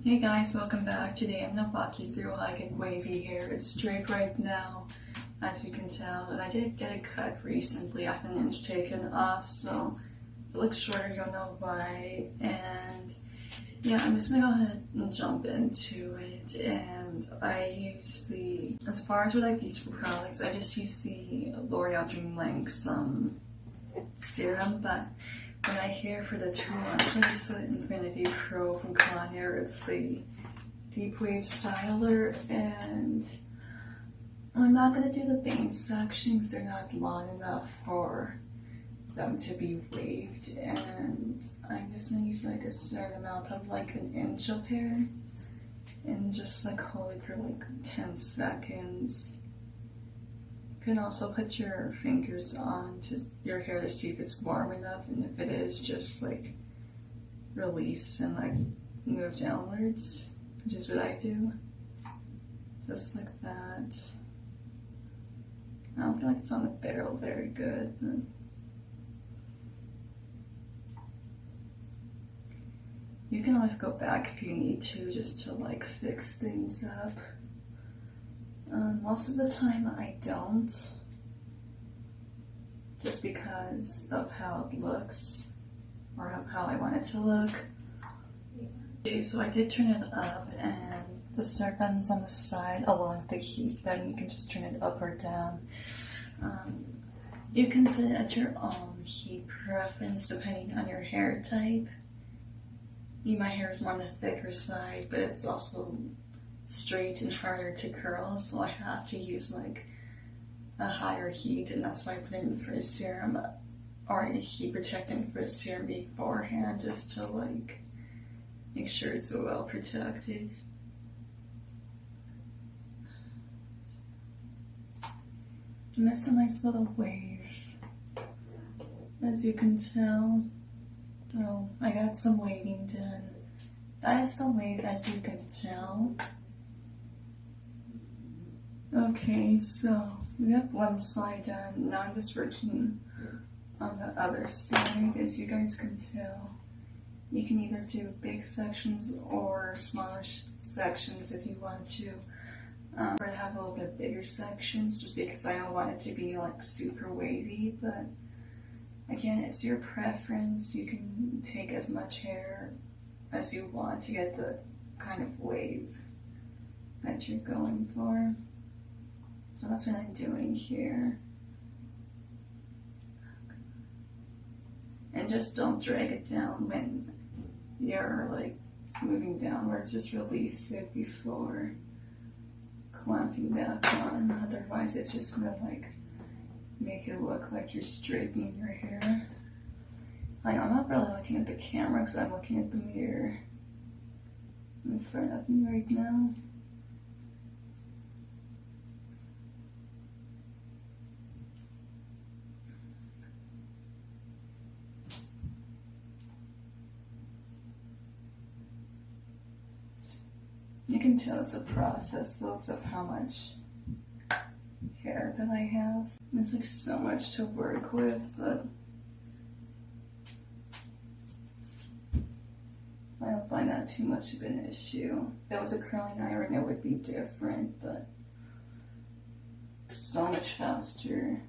Hey guys, welcome back. Today I'm gonna walk you through how I get wavy hair. It's straight right now, as you can tell, and I did get it cut recently. I had an inch taken off, so if it looks shorter, you'll know why. And yeah, I'm just gonna go ahead and jump into it. And I use as far as what I've used for products, I just use the L'Oreal Dream Lengths serum, but when I hair for the tool, I'm going to use the Infinity Pro from Conair. It's the Deep Wave Styler, and I'm not going to do the bang sections. They're not long enough for them to be waved, and I'm just going to use like a certain amount of like an inch of hair and just like hold it for like 10 seconds. You can also put your fingers on to your hair to see if it's warm enough, and if it is, just like release and like move downwards, which is what I do. Just like that. I don't feel like it's on the barrel very good, but you can always go back if you need to, just to like fix things up. Most of the time I don't, just because of how it looks, or of how I want it to look. Okay, so I did turn it up, and the start button's on the side along the heat button. You can just turn it up or down. You can set it at your own heat preference depending on your hair type. My hair is more on the thicker side, but it's also straight and harder to curl, so I have to use like a higher heat, and that's why I put in for a serum or a heat protectant for a serum beforehand, just to like make sure it's well protected. And there's a nice little wave, as you can tell. So I got some waving done. That is the wave, as you can tell. Okay, so we have one side done. Now I'm just working on the other side. As you guys can tell, you can either do big sections or smaller sections if you want to. Or have a little bit bigger sections, just because I don't want it to be like super wavy. But again, it's your preference. You can take as much hair as you want to get the kind of wave that you're going for. So that's what I'm doing here. And just don't drag it down when you're like moving downwards. Just release it before clamping back on. Otherwise it's just gonna like make it look like you're straightening your hair. Like, I'm not really looking at the camera because I'm looking at the mirror in front of me right now. You can tell it's a process, though, of how much hair that I have. It's like so much to work with, but I don't find that too much of an issue. If it was a curling iron, it would be different, but so much faster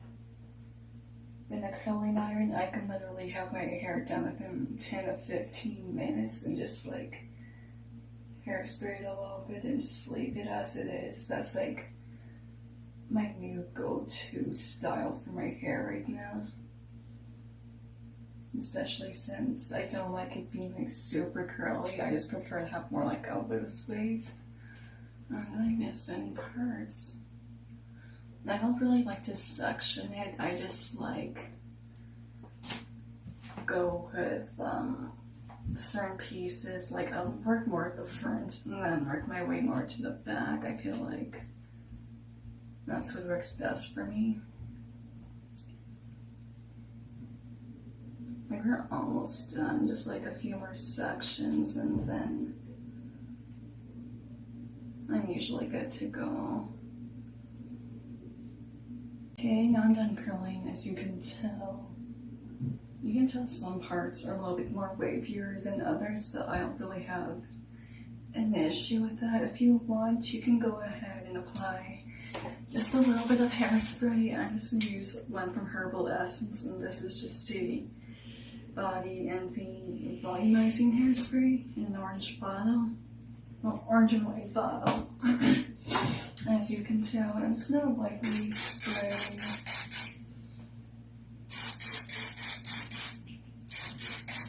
than a curling iron. I can literally have my hair done within 10 to 15 minutes and just like hairspray it a little bit and just leave it as it is. That's like my new go-to style for my hair right now. Especially since I don't like it being like super curly. I just prefer to have more like a loose wave. I really missed any parts. I don't really like to section it. I just like go with certain pieces. Like I'll work more at the front and then work my way more to the back. I feel like that's what works best for me. Like we're almost done, just like a few more sections, and then I'm usually good to go. Okay, now I'm done curling. As you can tell, some parts are a little bit more wavier than others, but I don't really have an an issue with that. If you want, you can go ahead and apply just a little bit of hairspray. I'm just going to use one from Herbal Essence, and this is just the Body Envy volumizing hairspray in an orange bottle. Well, orange and white bottle. As you can tell, I'm just going to lightly spray.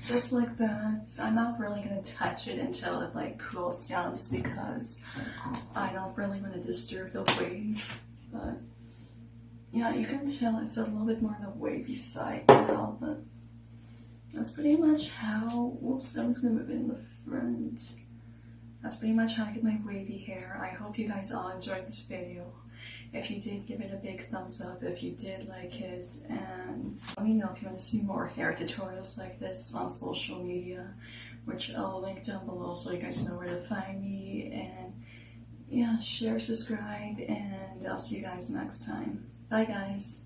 Just like that. I'm not really going to touch it until it like cools down, just because I don't really want to disturb the wave. But yeah, you can tell it's a little bit more on the wavy side now, but that's pretty much how, whoops, I was going to move it in the front. That's pretty much how I get my wavy hair. I hope you guys all enjoyed this video. If you did, give it a big thumbs up if you did like it, and let me know if you want to see more hair tutorials like this on social media, which I'll link down below so you guys know where to find me. And yeah, share, subscribe, and I'll see you guys next time. Bye guys.